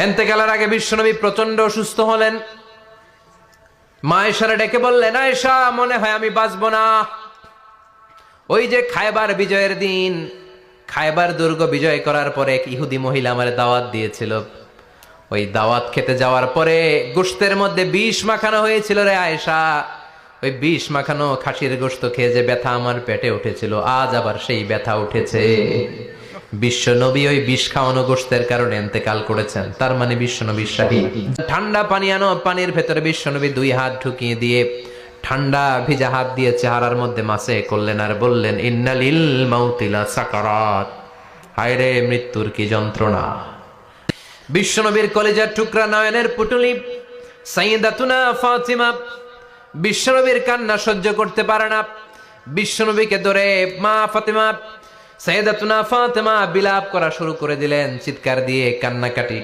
ইন্তেকালের আগে বিশ্বনবী প্রচন্ড অসুস্থ হলেন। মা আয়েশারে ডেকে বললেন, আয়েশা, মনে হয় আমি বাঁচব না। ওই যে খায়বার বিজয়ের দিন, খায়বার দুর্গ বিজয় করার পরে এক ইহুদি মহিলা আমার দাওয়াত দিয়েছিল। ওই দাওয়াত খেতে যাওয়ার পরে গোশতের মধ্যে বিষ মাখানো হয়েছিল রে আয়েশা। ওই বিষ মাখানো খাসির গোশত খেয়ে যে ব্যথা আমার পেটে উঠেছিল, আজ আবার সেই ব্যথা উঠেছে। বিশ্ব নবী ওই বিষ খাওয়ানো গোশতের কারণে ইন্তেকাল করেছেন। তার মানে বিশ্ব নবী শাহীদ। ঠান্ডা পানি আনো, পানির ভেতরে বিশ্ব নবী 2 হাত ঢুকিয়ে দিয়ে ঠান্ডা ভিজা হাত দিয়ে চেহারার মধ্যে মাসে করলেন আর বললেন, ইন্নালিল মাউতিলা সাকারাত, হায় রে মৃত্যুর কি যন্ত্রণা। বিশ্বনবীর কলিজার টুকরা নয়নের পুটুলি সাইয়্যিদাতুনা ফাতিমা বিশ্বনবীর কান্না সহ্য করতে পারে না। বিশ্বনবীকে ধরে মা ফাতিমা, সাইয়্যিদাতুনা ফাতিমা বিলাপ করা শুরু করে দিলেন, চিৎকার দিয়ে কান্নাকাটি